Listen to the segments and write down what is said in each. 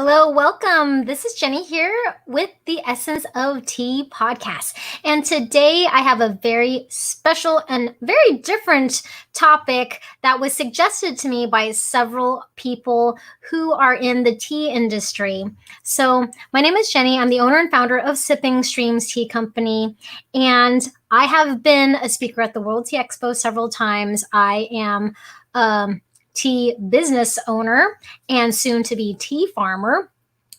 Hello, welcome. This is Jenny here with the Essence of Tea podcast. And today I have a very special and very different topic that was suggested to me by several people who are in the tea industry. So, my name is Jenny. I'm the owner and founder of Sipping Streams Tea Company. And I have been a speaker at the World Tea Expo several times. I am tea business owner and soon to be tea farmer.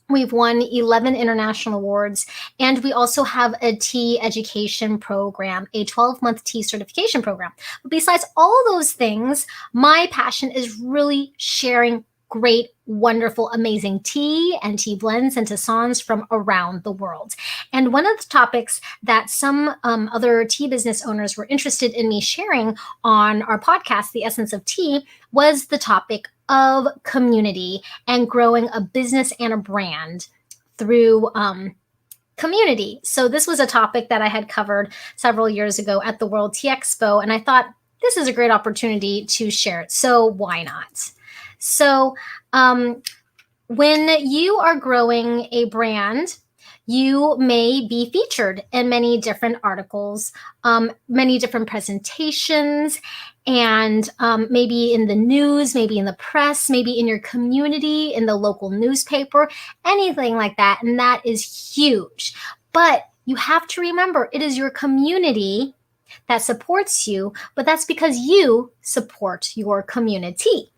We've won 11 international awards, and we also have a tea education program, a 12-month tea certification program. But besides all those things, my passion is really sharing great, wonderful, amazing tea and tea blends and tisanes from around the world. And one of the topics that some other tea business owners were interested in me sharing on our podcast, The Essence of Tea, was the topic of community and growing a business and a brand through community. So this was a topic that I had covered several years ago at the World Tea Expo, and I thought this is a great opportunity to share it. So why not? So when you are growing a brand, you may be featured in many different articles, many different presentations, and maybe in the news, maybe in the press, maybe in your community, in the local newspaper, anything like that. And that is huge. But you have to remember, it is your community that supports you, but that's because you support your community.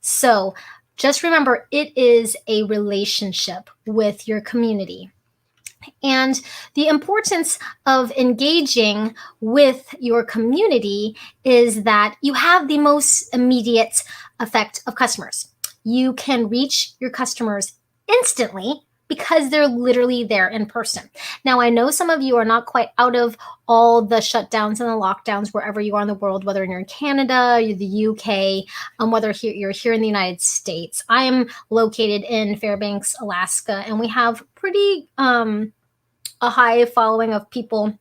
So just remember, it is a relationship with your community. And the importance of engaging with your community is that you have the most immediate effect of customers. You can reach your customers instantly because they're literally there in person. Now, I know some of you are not quite out of all the shutdowns and the lockdowns wherever you are in the world, whether you're in Canada, you're the UK, whether you're here in the United States. I am located in Fairbanks, Alaska, and we have pretty a high following of people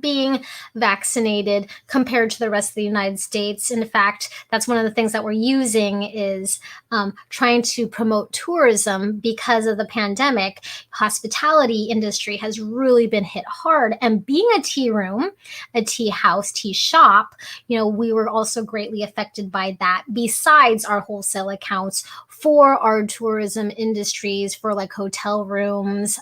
being vaccinated compared to the rest of the United States. In fact, that's one of the things that we're using is trying to promote tourism because of the pandemic. Hospitality industry has really been hit hard. And being a tea room, a tea house, tea shop, we were also greatly affected by that besides our wholesale accounts for our tourism industries, for like hotel rooms,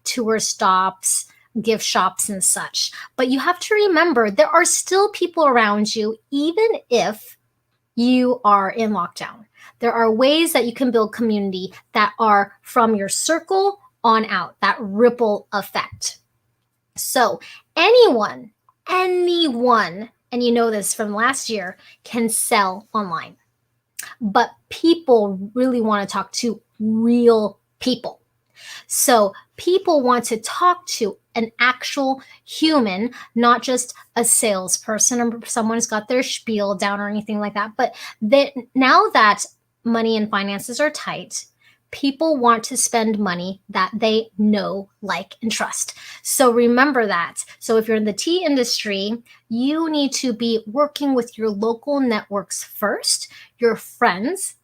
tour stops, gift shops and such. But you have to remember there are still people around you, even if you are in lockdown. There are ways that you can build community that are from your circle on out, that ripple effect. So anyone, and you know this from last year, can sell online. But people really want to talk to real people. So people want to talk to an actual human, not just a salesperson or someone who's got their spiel down or anything like that. But now that money and finances are tight, people want to spend money that they know, like, and trust. So remember that. So if you're in the tea industry, you need to be working with your local networks first, your friends,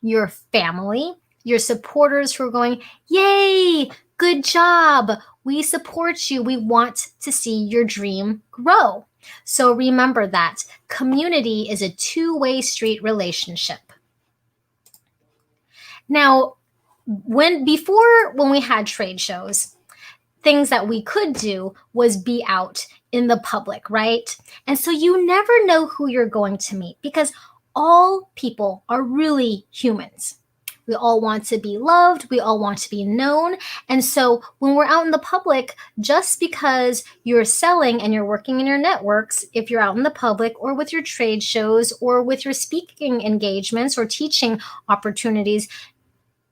your family, your supporters who are going, yay, good job. We support you. We want to see your dream grow. So remember that community is a two-way street relationship. Now, when we had trade shows, things that we could do was be out in the public, right? And so you never know who you're going to meet because all people are really humans. We all want to be loved. We all want to be known. And so when we're out in the public, just because you're selling and you're working in your networks, if you're out in the public or with your trade shows or with your speaking engagements or teaching opportunities,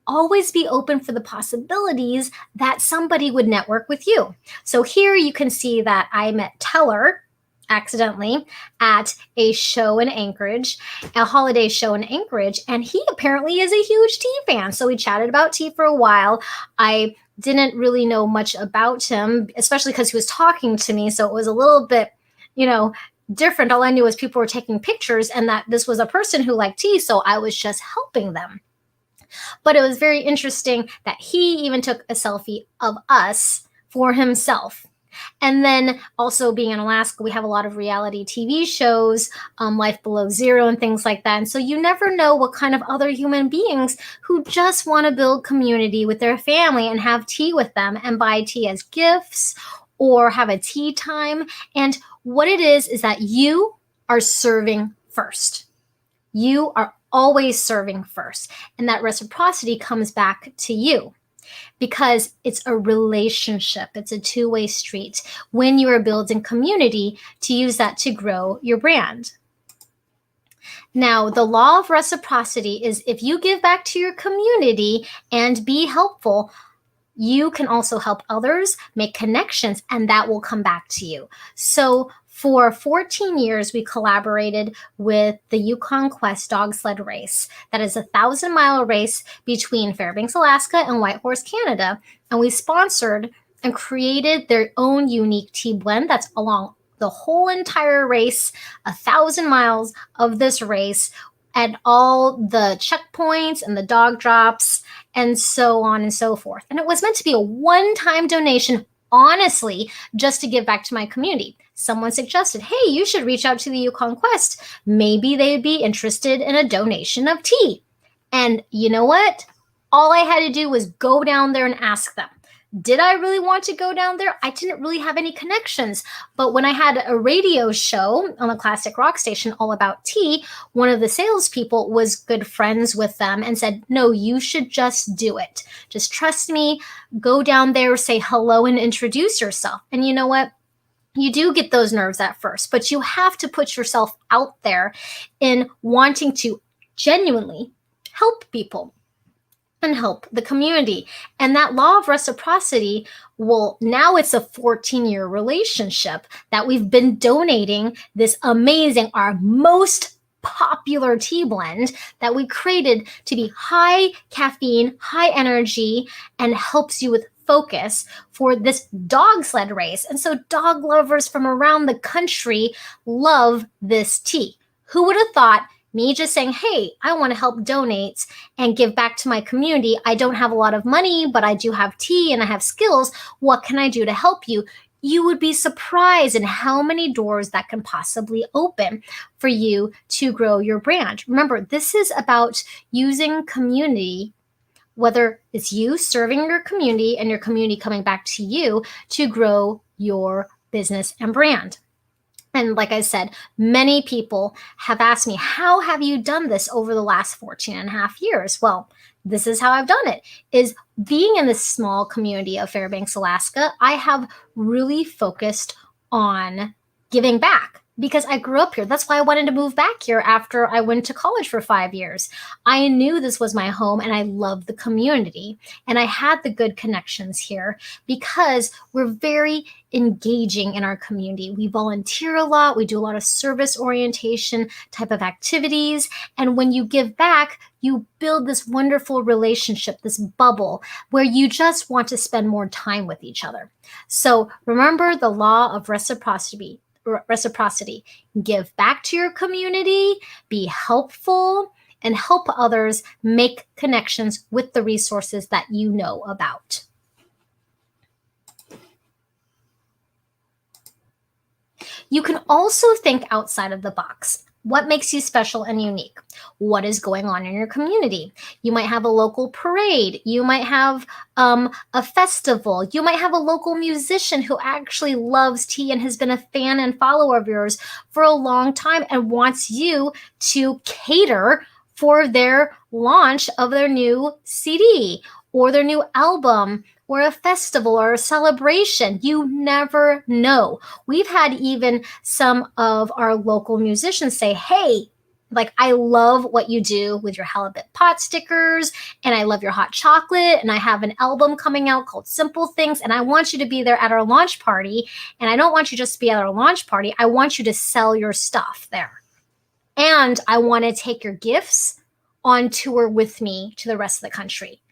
always be open for the possibilities that somebody would network with you. So here you can see that I met Teller accidentally at a show in Anchorage, a holiday show in Anchorage, and he apparently is a huge tea fan. So we chatted about tea for a while. I didn't really know much about him, especially because he was talking to me. So it was a little bit, different. All I knew was people were taking pictures and that this was a person who liked tea. So I was just helping them. But it was very interesting that he even took a selfie of us for himself. And then also being in Alaska, we have a lot of reality TV shows, Life Below Zero and things like that. And so you never know what kind of other human beings who just want to build community with their family and have tea with them and buy tea as gifts or have a tea time. And what it is that you are serving first. You are always serving first. And that reciprocity comes back to you because it's a relationship. It's a two-way street when you are building community to use that to grow your brand. Now, the law of reciprocity is if you give back to your community and be helpful, you can also help others make connections, and that will come back to you. So for 14 years, we collaborated with the Yukon Quest dog sled race. That is a 1,000-mile race between Fairbanks, Alaska and Whitehorse, Canada. And we sponsored and created their own unique tea blend that's along the whole entire race, 1,000 miles of this race, and all the checkpoints and the dog drops and so on and so forth. And it was meant to be a one-time donation, honestly, just to give back to my community. Someone suggested, hey, you should reach out to the Yukon Quest. Maybe they'd be interested in a donation of tea. And you know what? All I had to do was go down there and ask them. Did I really want to go down there? I didn't really have any connections. But when I had a radio show on the classic rock station all about tea, one of the salespeople was good friends with them and said, no, you should just do it. Just trust me. Go down there, say hello, and introduce yourself. And you know what? You do get those nerves at first, but you have to put yourself out there in wanting to genuinely help people and help the community. And that law of reciprocity, well, now it's a 14-year relationship that we've been donating this amazing, our most popular tea blend that we created to be high caffeine, high energy, and helps you with focus for this dog sled race. And so dog lovers from around the country love this tea. Who would have thought me just saying, hey, I want to help donate and give back to my community. I don't have a lot of money, but I do have tea and I have skills. What can I do to help you? You would be surprised in how many doors that can possibly open for you to grow your brand. Remember, this is about using community, whether it's you serving your community and your community coming back to you to grow your business and brand. And like I said, many people have asked me, how have you done this over the last 14 and a half years? Well, this is how I've done it, is being in this small community of Fairbanks, Alaska, I have really focused on giving back because I grew up here. That's why I wanted to move back here after I went to college for 5 years. I knew this was my home and I loved the community and I had the good connections here because we're very engaging in our community. We volunteer a lot. We do a lot of service orientation type of activities. And when you give back, you build this wonderful relationship, this bubble where you just want to spend more time with each other. So remember the law of reciprocity. Give back to your community, be helpful, and help others make connections with the resources that you know about. You can also think outside of the box. What makes you special and unique? What is going on in your community? You might have a local parade. You might have a festival. You might have a local musician who actually loves tea and has been a fan and follower of yours for a long time and wants you to cater for their launch of their new CD or their new album or a festival or a celebration. You never know. We've had even some of our local musicians say, hey, like, I love what you do with your halibut pot stickers, and I love your hot chocolate, and I have an album coming out called Simple Things, and I want you to be there at our launch party, and I don't want you just to be at our launch party. I want you to sell your stuff there. And I want to take your gifts on tour with me to the rest of the country.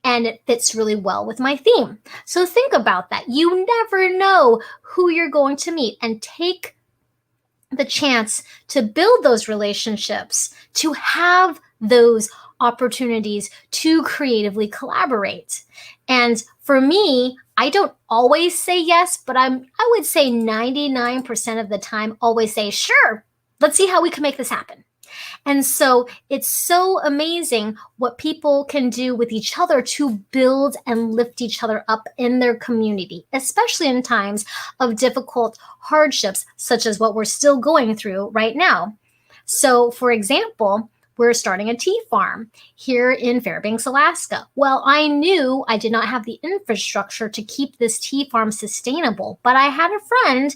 And it fits really well with my theme. So think about that. You never know who you're going to meet, and take the chance to build those relationships, to have those opportunities to creatively collaborate. And for me, I don't always say yes, but I would say 99% of the time always say, sure, let's see how we can make this happen. And so it's so amazing what people can do with each other to build and lift each other up in their community, especially in times of difficult hardships, such as what we're still going through right now. So, for example, we're starting a tea farm here in Fairbanks, Alaska. Well, I knew I did not have the infrastructure to keep this tea farm sustainable, but I had a friend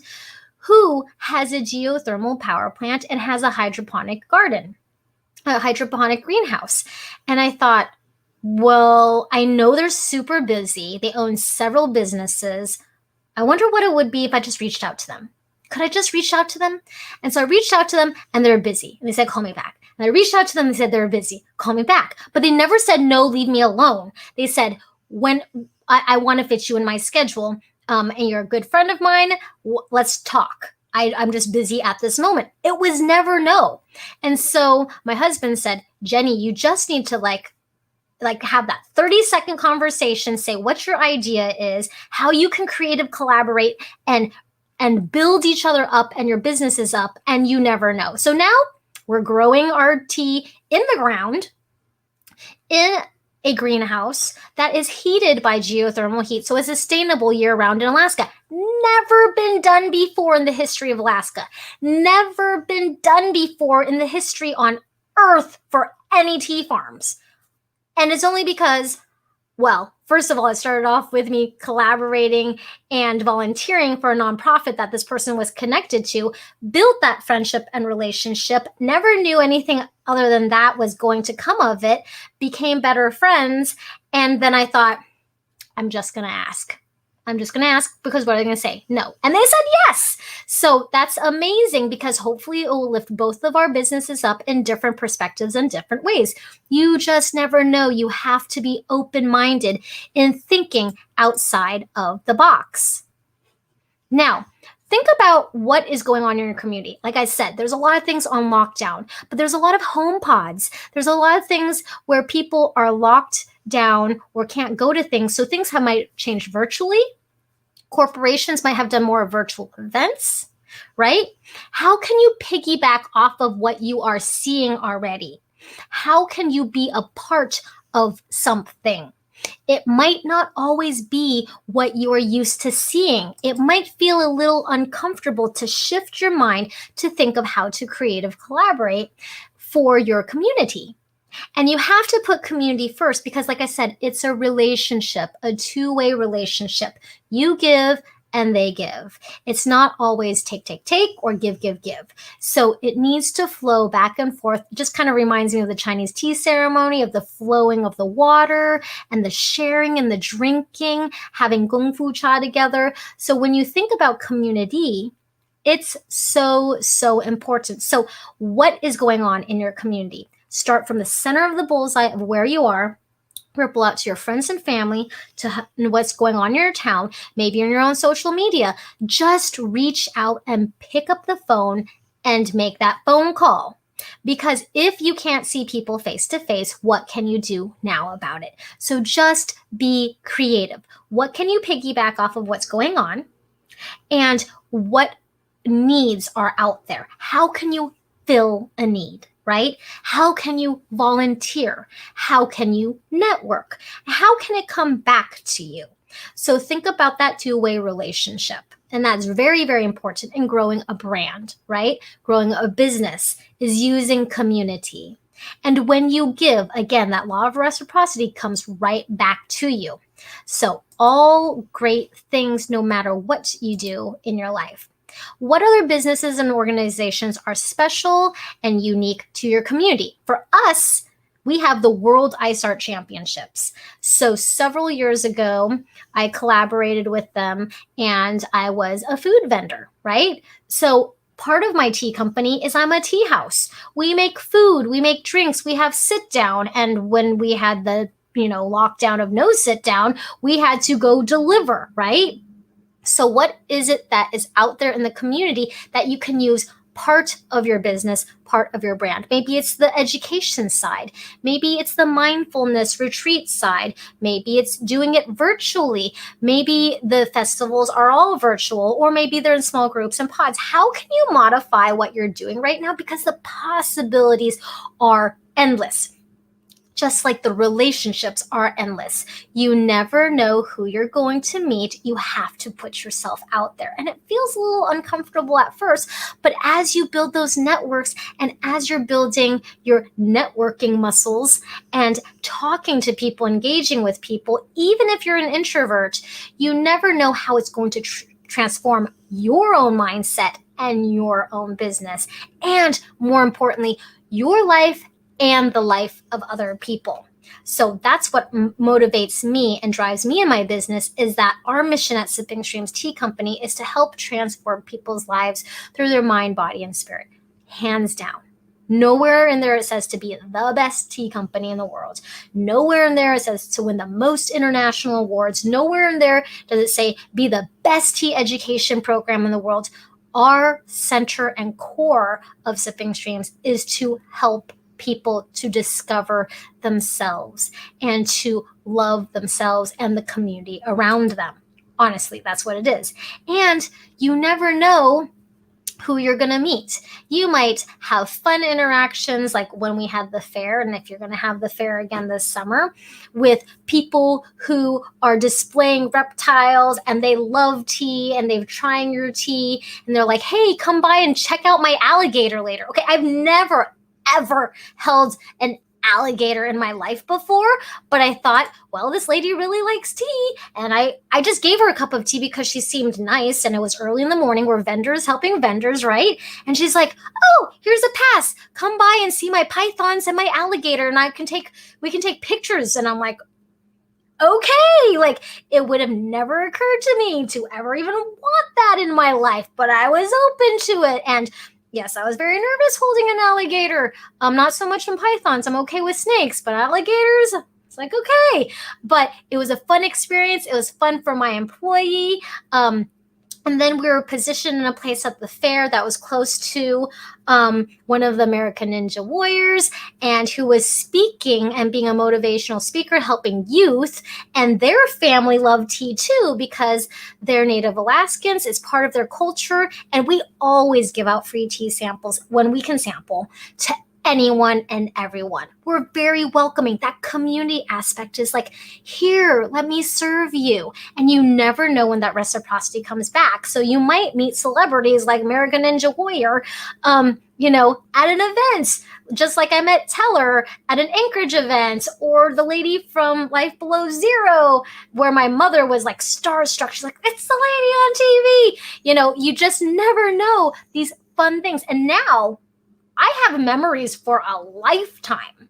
who has a geothermal power plant and has a hydroponic garden, a hydroponic greenhouse. And I thought, well, I know they're super busy. They own several businesses. I wonder what it would be if I just reached out to them. Could I just reach out to them? And so I reached out to them and they're busy. And they said, call me back. And I reached out to them and they said, they're busy. Call me back. But they never said, no, leave me alone. They said, when I want to fit you in my schedule, and you're a good friend of mine, let's talk. I'm just busy at this moment. It was never no. And so my husband said, Jenny, you just need to like have that 30-second conversation, say what your idea is, how you can creative collaborate and build each other up and your businesses up, and you never know. So now we're growing our tea in the ground in a greenhouse that is heated by geothermal heat, so it's sustainable year-round in Alaska. Never been done before in the history of Alaska. Never been done before in the history on Earth for any tea farms. And it's only because, well, first of all, it started off with me collaborating and volunteering for a nonprofit that this person was connected to, built that friendship and relationship, never knew anything other than that was going to come of it, became better friends. And then I thought, I'm just going to ask. I'm just going to ask because what are they going to say? No. And they said yes. So that's amazing because hopefully it will lift both of our businesses up in different perspectives and different ways. You just never know. You have to be open-minded in thinking outside of the box. Now, think about what is going on in your community. Like I said, there's a lot of things on lockdown, but there's a lot of home pods. There's a lot of things where people are locked down or can't go to things. So things might change virtually. Corporations might have done more virtual events, right? How can you piggyback off of what you are seeing already? How can you be a part of something? It might not always be what you are used to seeing. It might feel a little uncomfortable to shift your mind to think of how to creative collaborate for your community. And you have to put community first because, like I said, it's a relationship, a two-way relationship. You give and they give. It's not always take, take, take or give, give, give. So it needs to flow back and forth. It just kind of reminds me of the Chinese tea ceremony, of the flowing of the water and the sharing and the drinking, having Gong Fu Cha together. So when you think about community, it's so, so important. So what is going on in your community? Start from the center of the bullseye of where you are, ripple out to your friends and family, to what's going on in your town, maybe in your own social media. Just reach out and pick up the phone and make that phone call. Because if you can't see people face to face, what can you do now about it? So just be creative. What can you piggyback off of what's going on? And what needs are out there? How can you fill a need? Right? How can you volunteer? How can you network? How can it come back to you? So think about that two-way relationship. And that's very, very important in growing a brand, right? Growing a business is using community. And when you give, again, that law of reciprocity comes right back to you. So all great things, no matter what you do in your life. What other businesses and organizations are special and unique to your community? For us, we have the World Ice Art Championships. So several years ago, I collaborated with them and I was a food vendor, right? So part of my tea company is I'm a tea house. We make food, we make drinks, we have sit down. And when we had the, lockdown of no sit down, we had to go deliver, right? So what is it that is out there in the community that you can use part of your business, part of your brand. Maybe it's the education side. Maybe it's the mindfulness retreat side. Maybe it's doing it virtually. Maybe the festivals are all virtual, or maybe they're in small groups and pods. How can you modify what you're doing right now? Because the possibilities are endless. Just like the relationships are endless. You never know who you're going to meet. You have to put yourself out there. And it feels a little uncomfortable at first, but as you build those networks and as you're building your networking muscles and talking to people, engaging with people, even if you're an introvert, you never know how it's going to transform your own mindset and your own business. And more importantly, your life and the life of other people. So that's what motivates me and drives me in my business, is that our mission at Sipping Streams Tea Company is to help transform people's lives through their mind, body, and spirit. Hands down. Nowhere in there it says to be the best tea company in the world. Nowhere in there it says to win the most international awards. Nowhere in there does it say be the best tea education program in the world. Our center and core of Sipping Streams is to help people to discover themselves and to love themselves and the community around them. Honestly, that's what it is. And you never know who you're going to meet. You might have fun interactions like when we had the fair, and if you're going to have the fair again this summer, with people who are displaying reptiles and they love tea and they're trying your tea and they're like, hey, come by and check out my alligator later. Okay, I've never ever held an alligator in my life before, but I thought, well, this lady really likes tea, and I just gave her a cup of tea because she seemed nice, and it was early in the morning. We're vendors helping vendors, right? And she's like, oh, here's a pass, come by and see my pythons and my alligator, and we can take pictures. And I'm like, okay, like it would have never occurred to me to ever even want that in my life, but I was open to it. And yes, I was very nervous holding an alligator. Not so much in pythons. I'm okay with snakes, but alligators, it's like, okay. But it was a fun experience. It was fun for my employee. And then we were positioned in a place at the fair that was close to one of the American Ninja Warriors, and who was speaking and being a motivational speaker, helping youth. And their family loved tea too, because they're Native Alaskans. It's part of their culture. And we always give out free tea samples when we can sample to anyone and everyone. We're very welcoming. That community aspect is like, here, let me serve you. And you never know when that reciprocity comes back. So you might meet celebrities like American Ninja Warrior, at an event, just like I met Teller at an Anchorage event, or the lady from Life Below Zero, where my mother was like starstruck. She's like, it's the lady on TV. You just never know these fun things. And now I have memories for a lifetime.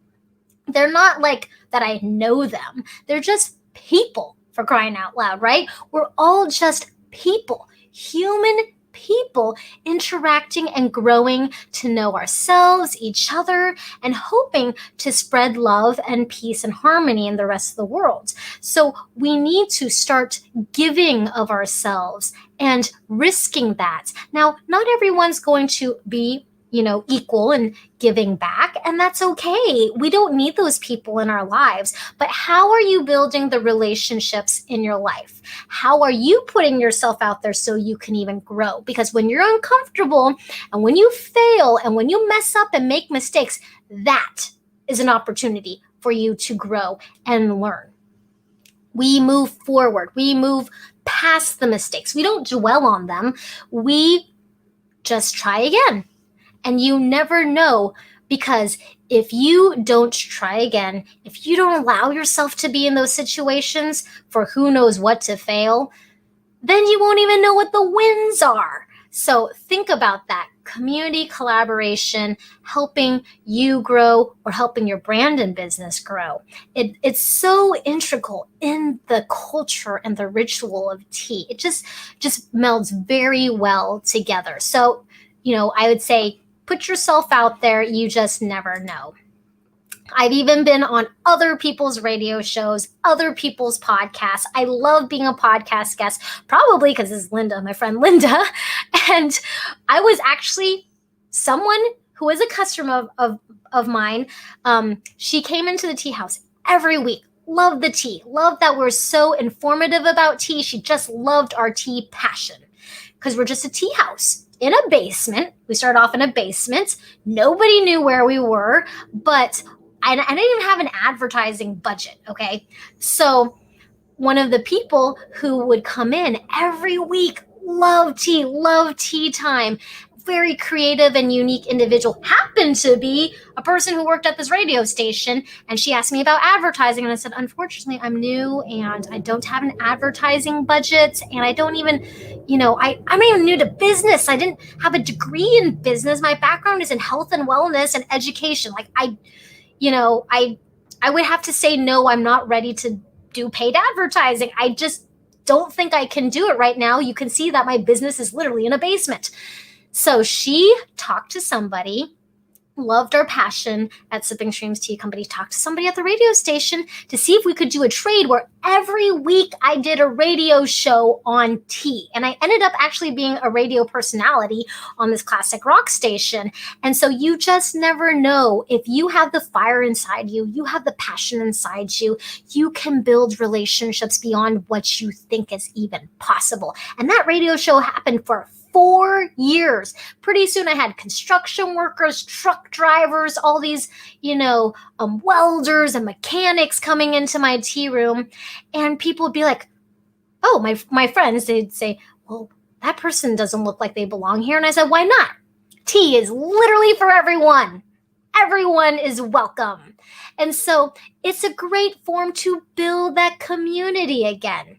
They're not like that I know them. They're just people, for crying out loud, right? We're all just people, human people, interacting and growing to know ourselves, each other, and hoping to spread love and peace and harmony in the rest of the world. So we need to start giving of ourselves and risking that. Now, not everyone's going to be equal and giving back, and that's okay. We don't need those people in our lives. But how are you building the relationships in your life? How are you putting yourself out there so you can even grow? Because when you're uncomfortable and when you fail and when you mess up and make mistakes, that is an opportunity for you to grow and learn. We move forward. We move past the mistakes. We don't dwell on them. We just try again. And you never know, because if you don't try again, if you don't allow yourself to be in those situations for who knows what to fail, then you won't even know what the wins are. So think about that. Community collaboration, helping you grow or helping your brand and business grow. It's so integral in the culture and the ritual of tea. It just melds very well together. So, I would say, put yourself out there. You just never know. I've even been on other people's radio shows, other people's podcasts. I love being a podcast guest, probably because it's Linda, my friend Linda. And I was actually someone who was a customer of mine, she came into the tea house every week. Loved the tea. Loved that we're so informative about tea. She just loved our tea passion because we're just a tea house in a basement. We started off in a basement. Nobody knew where we were, but I didn't even have an advertising budget, okay? So one of the people who would come in every week, love tea time, very creative and unique individual, happened to be a person who worked at this radio station. And she asked me about advertising. And I said, unfortunately, I'm new and I don't have an advertising budget. And I don't even, I'm even new to business. I didn't have a degree in business. My background is in health and wellness and education. Like I would have to say, no, I'm not ready to do paid advertising. I just don't think I can do it right now. You can see that my business is literally in a basement. So she talked to somebody, loved our passion at Sipping Streams Tea Company, talked to somebody at the radio station to see if we could do a trade where every week I did a radio show on tea. And I ended up actually being a radio personality on this classic rock station. And so you just never know. If you have the fire inside you, you have the passion inside you, you can build relationships beyond what you think is even possible. And that radio show happened for 4 years. Pretty soon I had construction workers, truck drivers, all these, welders and mechanics coming into my tea room. And people would be like, oh, my friends, they'd say, well, that person doesn't look like they belong here. And I said, why not? Tea is literally for everyone. Everyone is welcome. And so it's a great form to build that community again.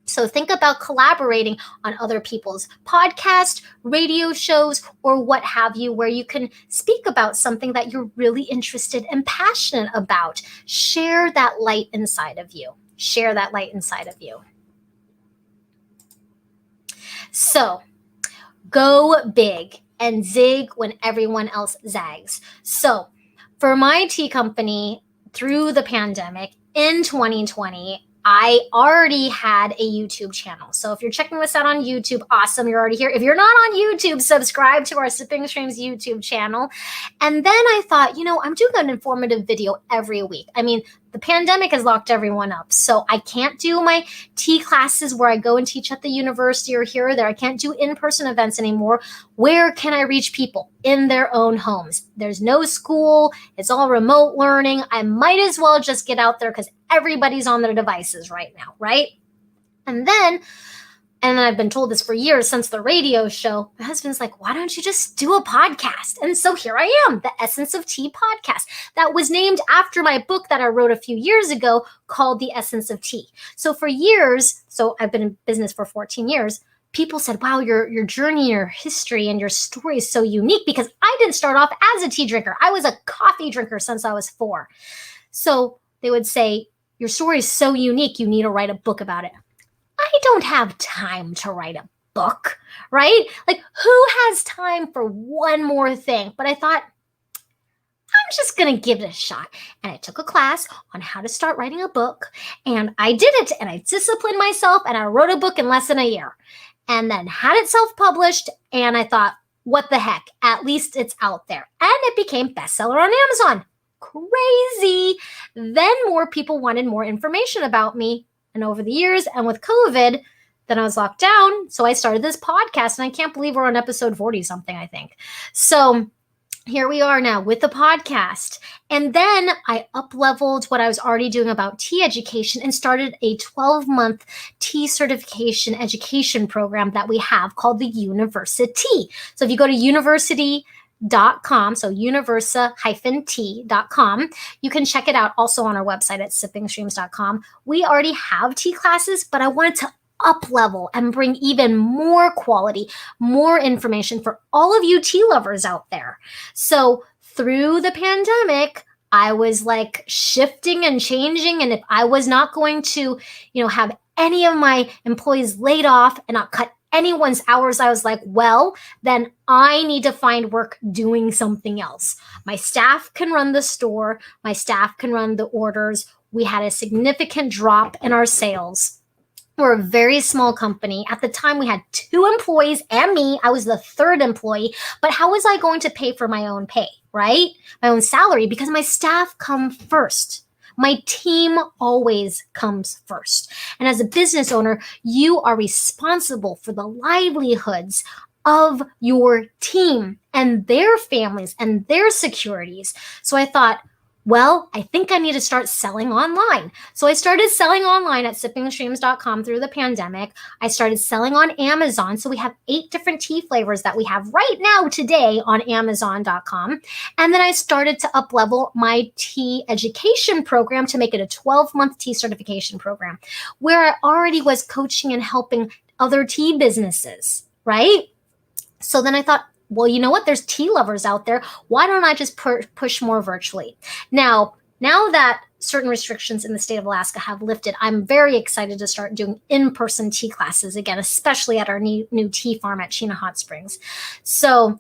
So think about collaborating on other people's podcasts, radio shows, or what have you, where you can speak about something that you're really interested and passionate about. Share that light inside of you. Share that light inside of you. So go big and zig when everyone else zags. So for my tea company through the pandemic in 2020, I already had a YouTube channel. So if you're checking this out on YouTube, awesome, you're already here. If you're not on YouTube, subscribe to our Sipping Streams YouTube channel. And then I thought, I'm doing an informative video every week. I mean, the pandemic has locked everyone up. So I can't do my tea classes where I go and teach at the university or here or there. I can't do in-person events anymore. Where can I reach people? In their own homes. There's no school. It's all remote learning. I might as well just get out there because everybody's on their devices right now, right? And then I've been told this for years since the radio show. My husband's like, why don't you just do a podcast? And so here I am, the Essence of Tea podcast that was named after my book that I wrote a few years ago called The Essence of Tea. So for years, so I've been in business for 14 years, people said, wow, your journey, your history, and your story is so unique because I didn't start off as a tea drinker. I was a coffee drinker since I was 4. So they would say, your story is so unique, you need to write a book about it. I don't have time to write a book, right? Like, who has time for one more thing? But I thought, I'm just going to give it a shot. And I took a class on how to start writing a book. And I did it. And I disciplined myself. And I wrote a book in less than a year. And then had it self-published. And I thought, what the heck? At least it's out there. And it became bestseller on Amazon. Crazy. Then more people wanted more information about me. And over the years, and with COVID, then I was locked down. So I started this podcast, and I can't believe we're on episode 40 something, I think. So here we are now with the podcast. And then I up-leveled what I was already doing about tea education and started a 12-month tea certification education program that we have called the University. So if you go to university.com, so universa-t.com. You can check it out also on our website at sippingstreams.com. We already have tea classes, but I wanted to up level and bring even more quality, more information for all of you tea lovers out there. So through the pandemic, I was like shifting and changing. And if I was not going to, have any of my employees laid off and not cut anyone's hours, I was like, well, then I need to find work doing something else. My staff can run the store. My staff can run the orders. We had a significant drop in our sales. We're a very small company. At the time, we had 2 employees and me. I was the third employee. But how was I going to pay for my own pay, right? My own salary, because my staff come first. My team always comes first. And as a business owner, you are responsible for the livelihoods of your team and their families and their securities. So I thought, well, I think I need to start selling online. So I started selling online at sippingstreams.com through the pandemic. I started selling on Amazon. So we have 8 different tea flavors that we have right now today on Amazon.com. And then I started to up level my tea education program to make it a 12-month tea certification program where I already was coaching and helping other tea businesses, right? So then I thought, well, you know what? There's tea lovers out there. Why don't I just push more virtually? Now that certain restrictions in the state of Alaska have lifted, I'm very excited to start doing in-person tea classes again, especially at our new tea farm at Chena Hot Springs. So,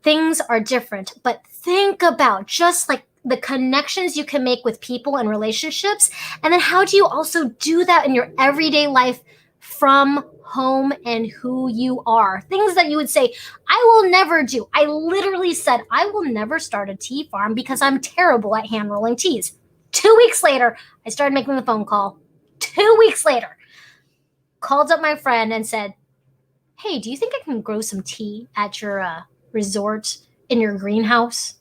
things are different, but think about just like the connections you can make with people and relationships. And then how do you also do that in your everyday life from home and who you are? Things that you would say, I will never do. I literally said, I will never start a tea farm because I'm terrible at hand rolling teas. 2 weeks later, I started making the phone call. 2 weeks later, called up my friend and said, hey, do you think I can grow some tea at your resort in your greenhouse?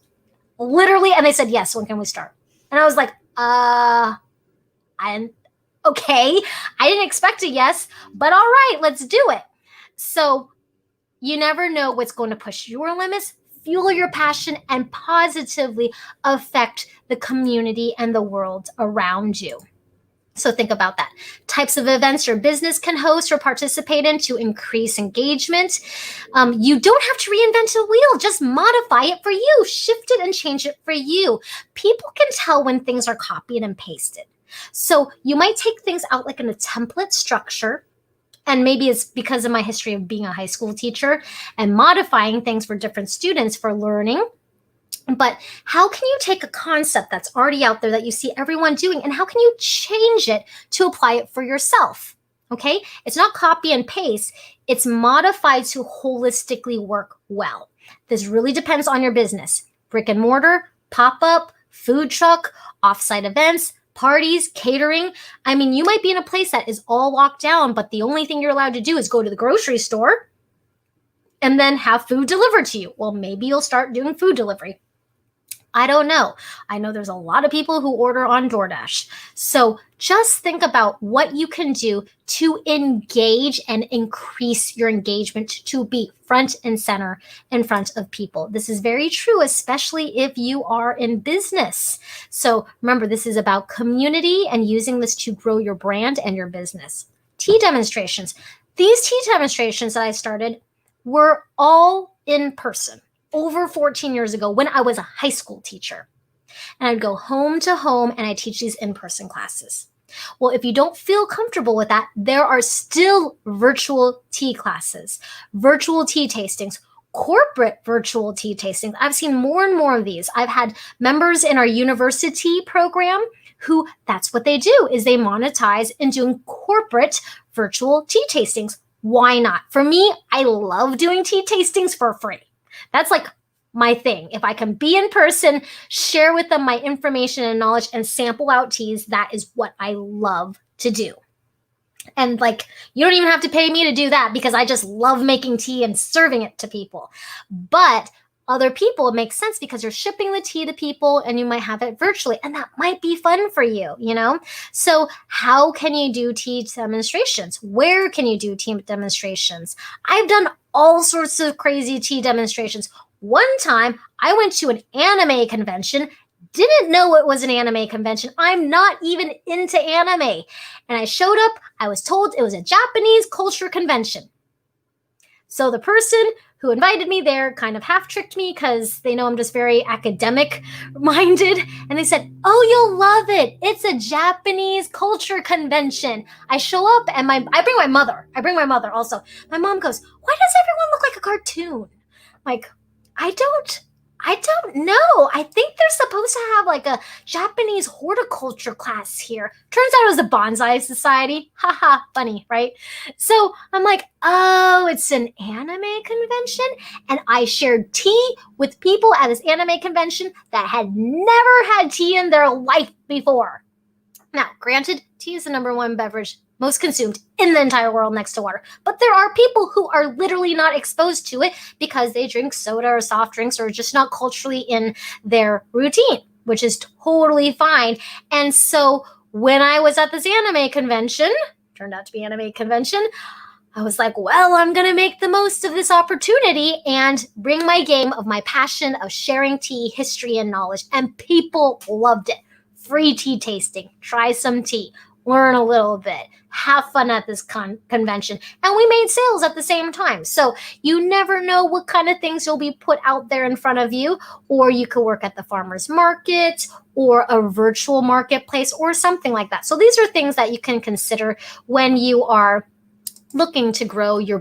Literally. And they said, yes, when can we start? And I was like, okay. I didn't expect a yes, but all right, let's do it. So you never know what's going to push your limits, fuel your passion, and positively affect the community and the world around you. So think about that. Types of events your business can host or participate in to increase engagement. You don't have to reinvent the wheel. Just modify it for you. Shift it and change it for you. People can tell when things are copied and pasted. So you might take things out like in a template structure. And maybe it's because of my history of being a high school teacher and modifying things for different students for learning. But how can you take a concept that's already out there that you see everyone doing, and how can you change it to apply it for yourself? Okay? It's not copy and paste. It's modified to holistically work well. This really depends on your business. Brick and mortar, pop-up, food truck, offsite events, parties, catering. I mean, you might be in a place that is all locked down, but the only thing you're allowed to do is go to the grocery store and then have food delivered to you. Well, maybe you'll start doing food delivery. I don't know. I know there's a lot of people who order on DoorDash. So just think about what you can do to engage and increase your engagement to be front and center in front of people. This is very true, especially if you are in business. So remember, this is about community and using this to grow your brand and your business. Tea demonstrations. These tea demonstrations that I started were all in person. Over 14 years ago when I was a high school teacher. And I'd go home to home and I teach these in-person classes. Well, if you don't feel comfortable with that, there are still virtual tea classes, virtual tea tastings, corporate virtual tea tastings. I've seen more and more of these. I've had members in our university program who that's what they do is they monetize in doing corporate virtual tea tastings. Why not? For me, I love doing tea tastings for free. That's like my thing. If I can be in person, share with them my information and knowledge and sample out teas, that is what I love to do. And you don't even have to pay me to do that because I just love making tea and serving it to people. But other people, it makes sense because you're shipping the tea to people and you might have it virtually and that might be fun for you, So how can you do tea demonstrations? Where can you do tea demonstrations? I've done all sorts of crazy tea demonstrations. One time I went to an anime convention, didn't know it was an anime convention. I'm not even into anime. And I showed up, I was told it was a Japanese culture convention. So the person who invited me there kind of half tricked me because they know I'm just very academic minded. And they said, oh, you'll love it. It's a Japanese culture convention. I show up and I bring my mother. I bring my mother also. My mom goes, why does everyone look like a cartoon? I don't I don't know. I think they're supposed to have like a Japanese horticulture class here. Turns out it was a bonsai society. Haha, funny, right? So I'm like, oh, it's an anime convention. And I shared tea with people at this anime convention that had never had tea in their life before. Now, granted, tea is the number one beverage most consumed in the entire world next to water. But there are people who are literally not exposed to it because they drink soda or soft drinks or just not culturally in their routine, which is totally fine. And so when I was at this anime convention, turned out to be anime convention, I was like, well, I'm going to make the most of this opportunity and bring my game of my passion of sharing tea, history, and knowledge. And people loved it. Free tea tasting, try some tea, learn a little bit, have fun at this convention. And we made sales at the same time. So you never know what kind of things you'll be put out there in front of you, or you could work at the farmer's market or a virtual marketplace or something like that. So these are things that you can consider when you are looking to grow your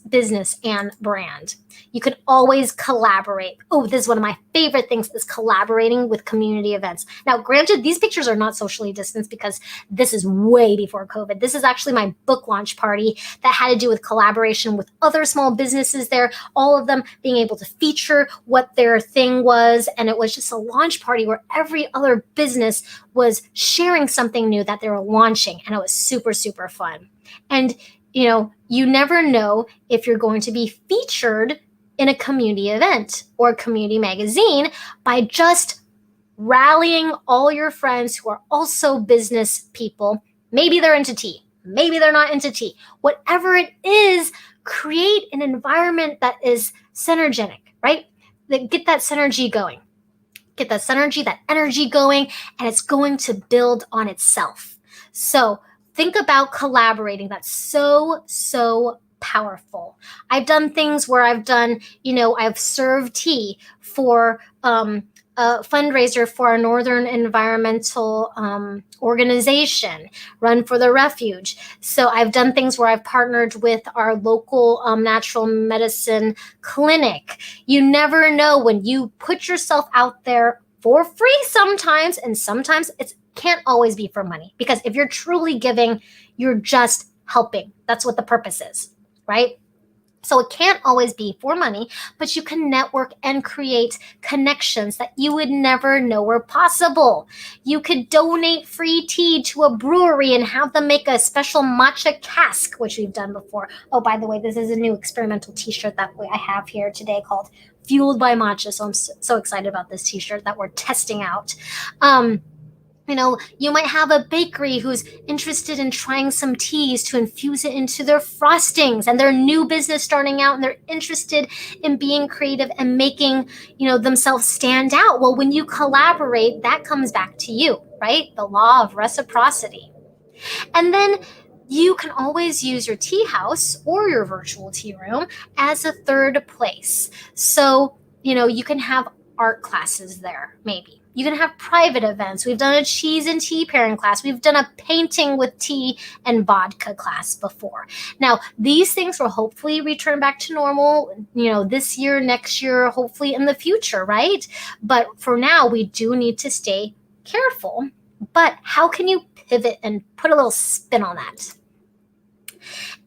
business and brand. You can always collaborate. Oh, this is one of my favorite things, is collaborating with community events. Now, granted, these pictures are not socially distanced because this is way before COVID. This is actually my book launch party that had to do with collaboration with other small businesses there, all of them being able to feature what their thing was. And it was just a launch party where every other business was sharing something new that they were launching. And it was super, super fun. And you never know if you're going to be featured in a community event or a community magazine by just rallying all your friends who are also business people. Maybe they're into tea. Maybe they're not into tea. Whatever it is, create an environment that is synergetic, right? Get that synergy going. Get that synergy, that energy going, and it's going to build on itself. So think about collaborating. That's so, so powerful. I've done things where I've served tea for a fundraiser for a Northern environmental organization, Run for the Refuge. So I've done things where I've partnered with our local natural medicine clinic. You never know when you put yourself out there for free sometimes, and sometimes it can't always be for money, because if you're truly giving, you're just helping. That's what the purpose is, right? So it can't always be for money, but you can network and create connections that you would never know were possible. You could donate free tea to a brewery and have them make a special matcha cask, which we've done before. Oh, by the way, this is a new experimental t-shirt that I have here today called Fueled by Matcha. So I'm so excited about this t-shirt that we're testing out. You might have a bakery who's interested in trying some teas to infuse it into their frostings, and they're new business starting out and they're interested in being creative and making, themselves stand out. Well, when you collaborate, that comes back to you, right? The law of reciprocity. And then you can always use your tea house or your virtual tea room as a third place. So, you can have art classes there, maybe. You can have private events. We've done a cheese and tea pairing class. We've done a painting with tea and vodka class before. Now, these things will hopefully return back to normal, this year, next year, hopefully in the future, right? But for now, we do need to stay careful. But how can you pivot and put a little spin on that?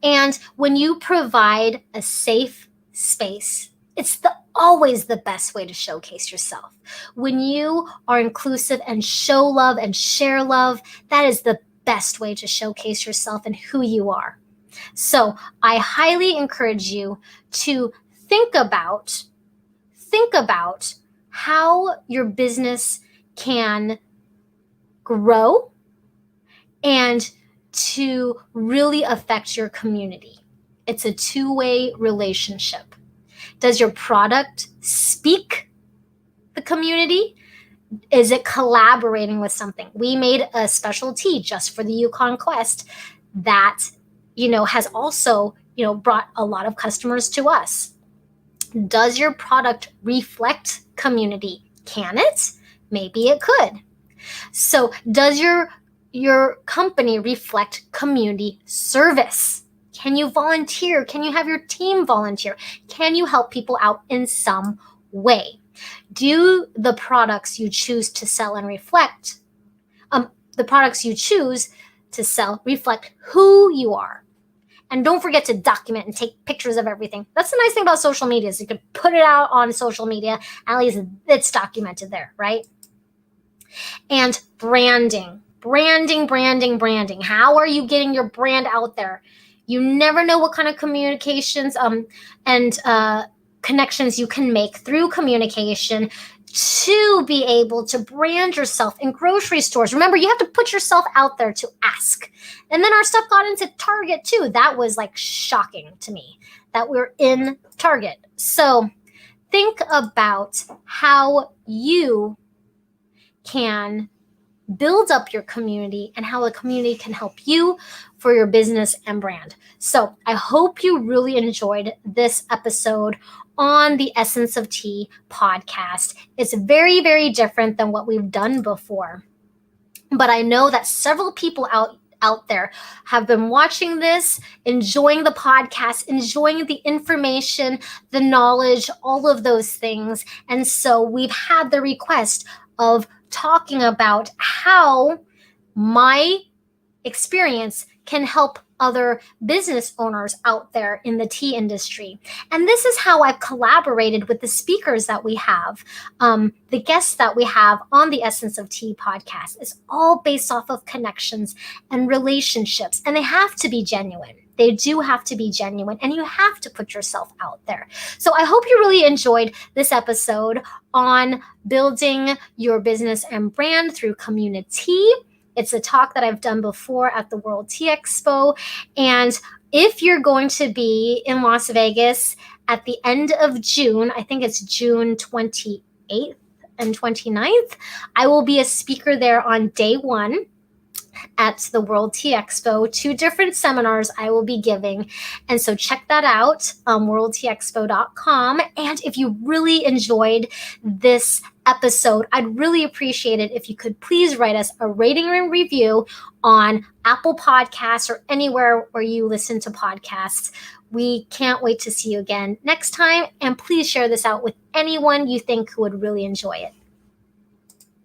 And when you provide a safe space, it's always the best way to showcase yourself. When you are inclusive and show love and share love, that is the best way to showcase yourself and who you are. So I highly encourage you to think about how your business can grow and to really affect your community. It's a two-way relationship. Does your product speak the community? Is it collaborating with something? We made a special tea just for the Yukon Quest that, has also, brought a lot of customers to us. Does your product reflect community? Can it? Maybe it could. So does your company reflect community service? Can you volunteer? Can you have your team volunteer? Can you help people out in some way? Do the products you choose to sell and reflect, the products you choose to sell reflect who you are? And don't forget to document and take pictures of everything. That's the nice thing about social media, is you can put it out on social media. At least it's documented there, right? And branding. Branding. How are you getting your brand out there? You never know what kind of communications and connections you can make through communication to be able to brand yourself in grocery stores. Remember, you have to put yourself out there to ask. And then our stuff got into Target too. That was like shocking to me that we're in Target. So think about how you can build up your community and how the community can help you for your business and brand. So I hope you really enjoyed this episode on the Essence of Tea podcast. It's very, very different than what we've done before. But I know that several people out there have been watching this, enjoying the podcast, enjoying the information, the knowledge, all of those things. And so we've had the request of talking about how my experience can help other business owners out there in the tea industry. And this is how I've collaborated with the speakers that we have, the guests that we have on the Essence of Tea podcast. Is all based off of connections and relationships, and they have to be genuine. They do have to be genuine, and you have to put yourself out there. So I hope you really enjoyed this episode on building your business and brand through CommuniTea. It's a talk that I've done before at the World Tea Expo. And if you're going to be in Las Vegas at the end of June, I think it's June 28th and 29th, I will be a speaker there on day one at the World Tea Expo. 2 different seminars I will be giving. And so check that out, worldteaexpo.com. And if you really enjoyed this episode, I'd really appreciate it if you could please write us a rating and review on Apple Podcasts or anywhere where you listen to podcasts. We can't wait to see you again next time. And please share this out with anyone you think who would really enjoy it.